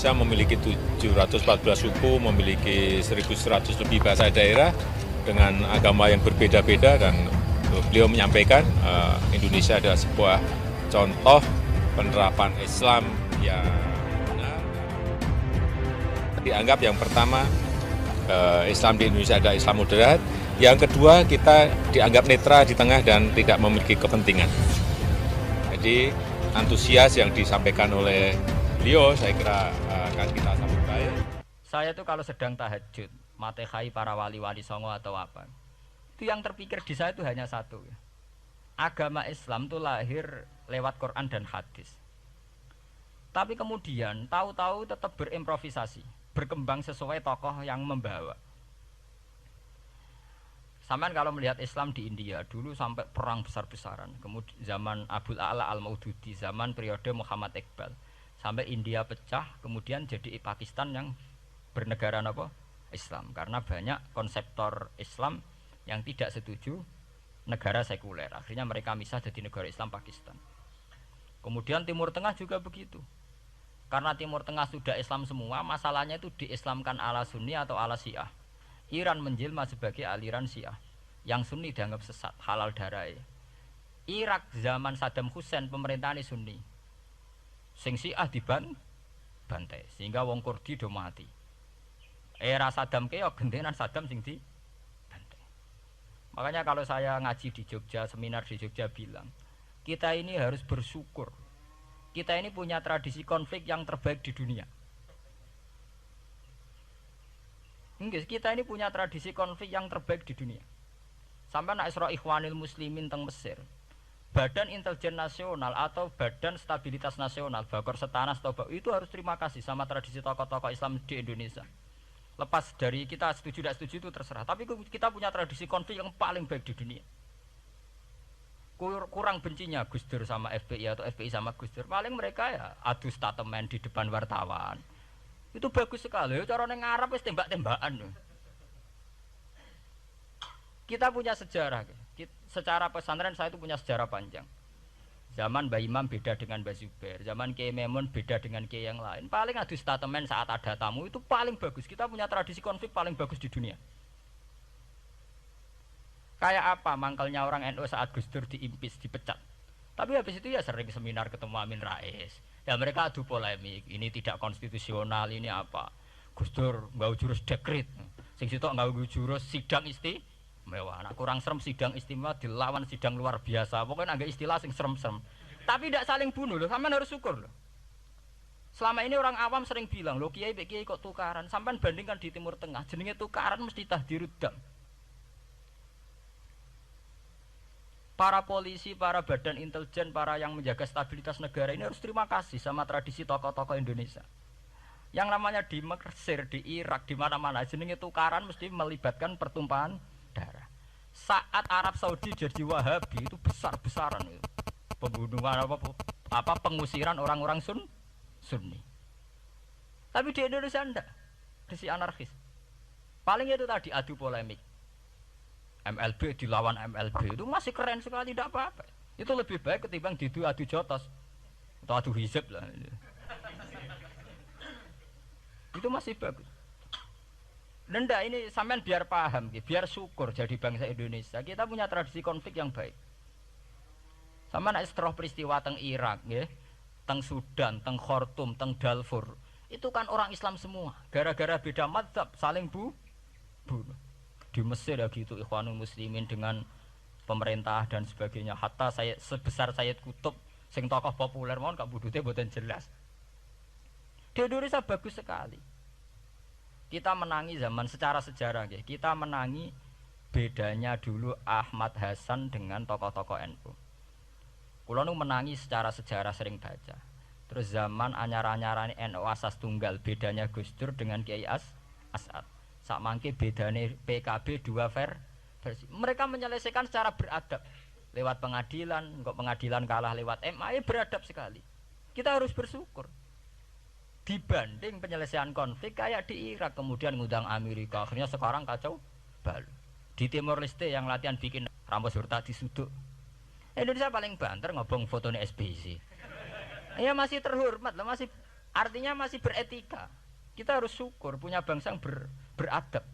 Indonesia memiliki 714 suku, memiliki 1.100 lebih bahasa daerah dengan agama yang berbeda-beda, dan beliau menyampaikan Indonesia adalah sebuah contoh penerapan Islam yang benar. Dianggap yang pertama Islam di Indonesia adalah Islam moderat, yang kedua kita dianggap netral di tengah dan tidak memiliki kepentingan. Jadi antusias yang disampaikan oleh beliau saya kira akan kita sambut baik. Saya tuh kalau sedang tahajud, matehai para wali-wali songo atau apa, itu yang terpikir di saya itu hanya satu. Agama Islam itu lahir lewat Quran dan hadis. Tapi kemudian tahu-tahu tetap berimprovisasi, berkembang sesuai tokoh yang membawa. Sampean kalau melihat Islam di India dulu sampai perang besar-besaran, kemudian zaman Abul A'la Al-Maududi, zaman periode Muhammad Iqbal, sampai India pecah, kemudian jadi Pakistan yang bernegara apa? Islam, karena banyak konseptor Islam yang tidak setuju negara sekuler. Akhirnya mereka misah jadi negara Islam Pakistan. Kemudian Timur Tengah juga begitu. Karena Timur Tengah sudah Islam semua, masalahnya itu diislamkan ala Sunni atau ala Syiah. Iran menjelma sebagai aliran Syiah. Yang Sunni dianggap sesat, halal darah. Irak zaman Saddam Hussein pemerintahan Sunni. Sing Syiah dibantai sehingga wong Kurdi do mati. Era Saddam keok gentenan Saddam sing dibantai. Makanya kalau saya ngaji di Jogja, seminar di Jogja bilang, kita ini harus bersyukur. Kita ini punya tradisi konflik yang terbaik di dunia. Enggak, kita ini punya tradisi konflik yang terbaik di dunia. Sampai nak Isra Ikhwanil Muslimin teng Mesir, Badan Intelijen Nasional atau Badan Stabilitas Nasional, Bakor Setanas itu harus terima kasih sama tradisi tokoh-tokoh Islam di Indonesia. Lepas dari kita setuju tidak setuju itu terserah, tapi kita punya tradisi konflik yang paling baik di dunia. Kurang bencinya Gus Dur sama FPI atau FPI sama Gus Dur, paling mereka ya adu statement di depan wartawan. Itu bagus sekali. Cara neng Arab wis tembak-tembakan. Kita punya sejarah. Secara pesantren saya itu punya sejarah panjang. Zaman Mbah Imam beda dengan Mbah Zubair, zaman Kiai Memun beda dengan Kiai yang lain. Paling adu statement saat ada tamu itu paling bagus. Kita punya tradisi konflik paling bagus di dunia. Kayak apa mangkalnya orang NU saat Gus Dur diimpis, dipecat. Tapi habis itu ya sering seminar ketemu Amin Rais. Ya mereka adu polemik, ini tidak konstitusional, ini apa. Gus Dur nggak jurus dekret. Sing sitok nggak jurus sidang istimewa. Nah, kurang serem sidang istimewa dilawan sidang luar biasa. Pokoknya agak istilah sing serem-serem. Tapi tidak saling bunuh loh, sampean harus syukur loh. Selama ini orang awam sering bilang, loh kiai kok tukaran. Sampean bandingkan di Timur Tengah, jenenge tukaran mesti tahdirudam. Para polisi, para badan intelijen, para yang menjaga stabilitas negara ini harus terima kasih sama tradisi tokoh-tokoh Indonesia. Yang namanya di Mesir, di Irak, di mana-mana jenenge tukaran mesti melibatkan pertumpahan darah. Saat Arab Saudi jadi Wahabi itu besar-besaran itu. Pembunuhan apa pengusiran orang-orang Sunni. Tapi di Indonesia enggak. Tradisi anarkis. Paling itu tadi adu polemik. MLB dilawan MLB itu masih keren sekali, tidak apa-apa. Itu lebih baik ketimbang adu jotos atau adu hizib lah. Itu masih bagus. Nenda ini sampean biar paham, biar syukur jadi bangsa Indonesia. Kita punya tradisi konflik yang baik. Sama nak setelah peristiwa teng Irak, teng Sudan, teng Khartoum, teng Darfur, itu kan orang Islam semua. Gara-gara beda mazhab saling bunuh. Di Mesir ya gitu, Ikhwanul Muslimin dengan pemerintah dan sebagainya. Hatta saya sebesar Sayyid Qutb, sing tokoh populer mohon gak budute mboten jelas. Di Indonesia bagus sekali. Kita menangi zaman secara sejarah, kita menangi bedanya dulu Ahmad Hasan dengan tokoh-tokoh NU. Kulo nu menangi secara sejarah sering baca. Terus zaman anyar-anyarane NU asas tunggal, bedanya Gus Dur dengan Kiai As'ad. Sak mangke bedane PKB dua versi. Mereka menyelesaikan secara beradab. Lewat pengadilan, kok pengadilan kalah lewat MA, beradab sekali. Kita harus bersyukur. Dibanding penyelesaian konflik kayak di Irak, kemudian ngundang Amerika, akhirnya sekarang kacau balau. Di Timor Leste yang latihan bikin Ramos Hurta disuduk. Indonesia paling banter ngobong fotonya SBC. Ya masih terhormat lah, masih Artinya masih beretika. Kita harus syukur punya bangsa yang beradab.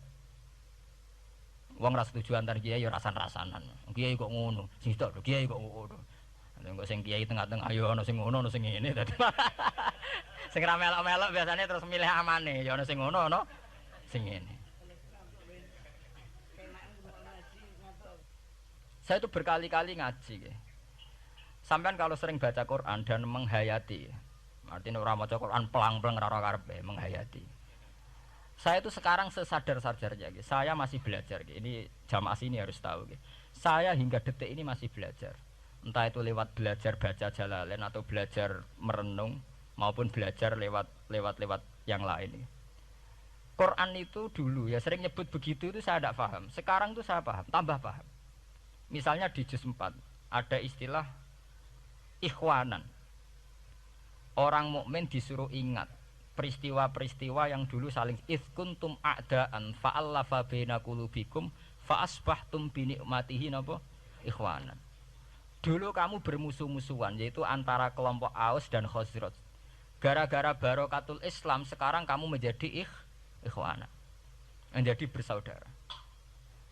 Wong ras setuju antar kiai ya rasan-rasanan. Kiai kok ngono, sing tok kiai kok ngono. Nek sing kiai tengah-tengah ya ana sing ngono, ana sing ngene dadi. Sing ra melok-melok biasanya terus milih amane, ya ana sing ngono, ana sing ngene. Saya itu berkali-kali ngaji. Sampean kalau sering baca Quran dan menghayati, artinya orang maca Quran pelang-pelang ora karepe menghayati. Saya itu sekarang sesadar-sadarnya, saya masih belajar. Ini jamaah sini harus tahu. Saya hingga detik ini masih belajar. Entah itu lewat belajar baca Jalalain atau belajar merenung maupun belajar lewat yang lain. Quran itu dulu ya sering nyebut begitu itu saya tidak paham. Sekarang itu saya paham, tambah paham. Misalnya di juz 4 ada istilah ikhwanan. Orang mukmin disuruh ingat peristiwa-peristiwa yang dulu saling kuntum a'daan fa'allafa baina qulubikum fa asbahtum bi nikmatihi napa ikhwanan. Dulu kamu bermusuh-musuhan yaitu antara kelompok Aus dan Khazraj. Gara-gara barokatul Islam sekarang kamu menjadi ikhwanan. Menjadi bersaudara.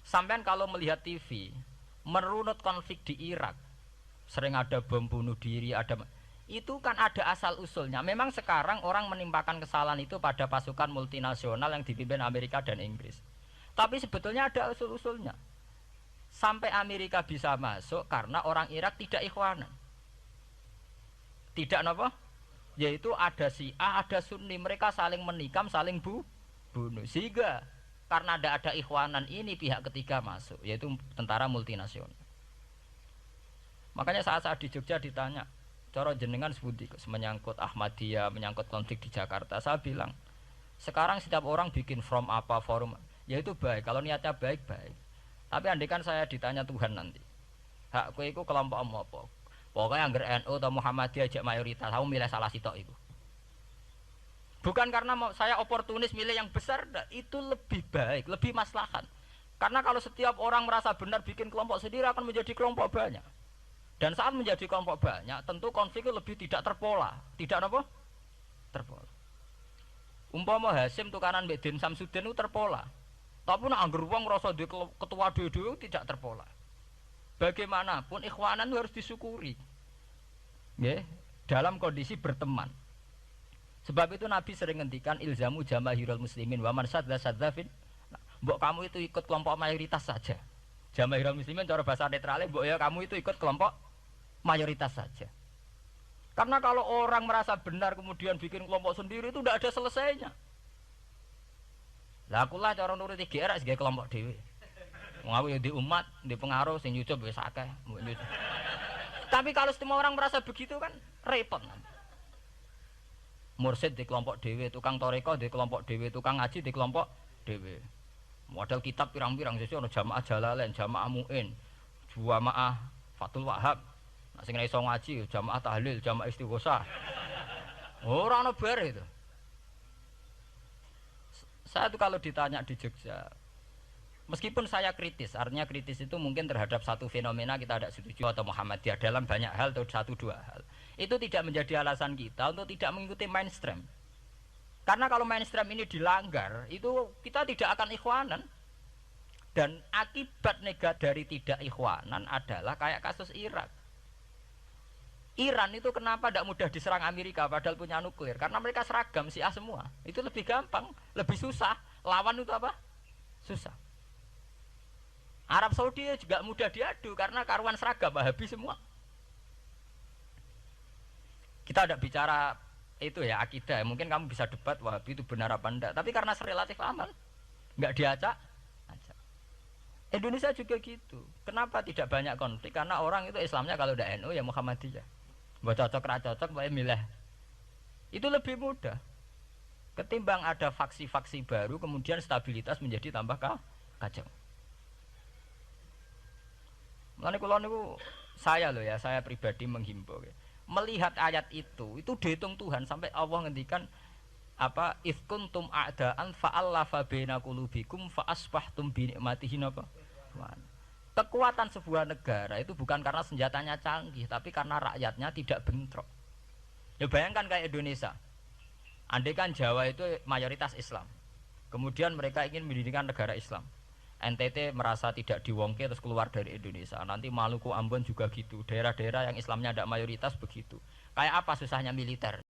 Sampean kalau melihat TV merunut konflik di Irak, sering ada bom bunuh diri, itu kan ada asal usulnya. Memang sekarang orang menimpakan kesalahan itu pada pasukan multinasional yang dipimpin Amerika dan Inggris. Tapi sebetulnya ada usul-usulnya. Sampai Amerika bisa masuk karena orang Irak tidak ikhwanan. Tidak apa? Yaitu ada Syiah, ada Sunni, mereka saling menikam, saling bunuh. Sehingga karena ada ikhwanan ini pihak ketiga masuk, yaitu tentara multinasional. Makanya saat di Jogja ditanya, cara jenengan sebuti menyangkut Ahmadiyah, menyangkut konflik di Jakarta, saya bilang sekarang setiap orang bikin from apa forum, ya itu baik kalau niatnya baik. Tapi andaikan saya ditanya Tuhan nanti, hak kowe iku kelompok apa? Pokoknya angger NU atau Muhammadiyah ajak mayoritas, aku milih salah sitok itu. Bukan karena saya oportunis milih yang besar, itu lebih baik, lebih maslahat. Karena kalau setiap orang merasa benar bikin kelompok sendiri akan menjadi kelompok banyak. Dan saat menjadi kelompok banyak, tentu konflik itu lebih tidak terpola. Tidak apa? Terpola. Umpama Hasim tukaran mbek Den Samsudin itu terpola. Tapi nek angger wong ngrasa duwe ketua dhewe tidak terpola. Bagaimanapun ikhwanan itu harus disyukuri. Nggih, dalam kondisi berteman. Sebab itu Nabi sering ngendikan ilzamu jamaahirul muslimin wa man sadza-sadzafin. Mbok kamu itu ikut kelompok mayoritas saja. Jamaahirul muslimin cara bahasa netralnya mbok ya kamu itu ikut kelompok mayoritas saja. Karena kalau orang merasa benar kemudian bikin kelompok sendiri itu tidak ada selesainya. Lah akulah cara nuruti GR sebagai kelompok dhewe. Wong aku ya di umat, di pengaruh sing nyucup wis akeh, mbok nyucup. Tapi kalau semua orang merasa begitu kan repot. Mursid di kelompok dhewe, tukang toreko di kelompok dhewe, tukang ngaji di kelompok dhewe. Model kitab pirang-pirang sesuk ana jamaah Jalalain, jamaah Muin, jamaah Fathul Wahab. Nek sing iso ngaji jamaah tahlil, jamaah istighosah. Ora ana bar itu. Saya tuh kalau ditanya di Jogja, meskipun saya kritis, artinya kritis itu mungkin terhadap satu fenomena kita tidak setuju atau Muhammadiyah dalam banyak hal atau satu dua hal. Itu tidak menjadi alasan kita untuk tidak mengikuti mainstream. Karena kalau mainstream ini dilanggar, itu kita tidak akan ikhwanan. Dan akibat negatif dari tidak ikhwanan adalah kayak kasus Irak. Iran itu kenapa tidak mudah diserang Amerika padahal punya nuklir? Karena mereka seragam Syiah semua. Itu lebih gampang, lebih susah. Lawan itu apa? Susah. Arab Saudi juga mudah diadu karena karuan seragam Wahabi semua. Kita tidak bicara itu ya akidah. Mungkin kamu bisa debat Wahabi itu benar apa enggak. Tapi karena relatif aman, nggak diacak. Indonesia juga gitu. Kenapa tidak banyak konflik? Karena orang itu Islamnya kalau udah NU ya Muhammadiyah. Mbak cocok ra cocok bae milih. Itu lebih mudah. Ketimbang ada faksi-faksi baru kemudian stabilitas menjadi tambah kacau. Mulane kula niku saya loh ya, saya pribadi menghimbau ya. Melihat ayat itu dihitung Tuhan sampai Allah ngendikan apa ifkuntum a'daan fa'allafa baina qulubikum fa asbahtum bi nikmatihi napa. Kekuatan sebuah negara itu bukan karena senjatanya canggih, tapi karena rakyatnya tidak bentrok. Ya bayangkan kayak Indonesia. Andai kan Jawa itu mayoritas Islam, kemudian mereka ingin mendirikan negara Islam. NTT merasa tidak diwongke terus keluar dari Indonesia. Nanti Maluku, Ambon juga gitu. Daerah-daerah yang Islamnya tidak mayoritas begitu. Kayak apa susahnya militer?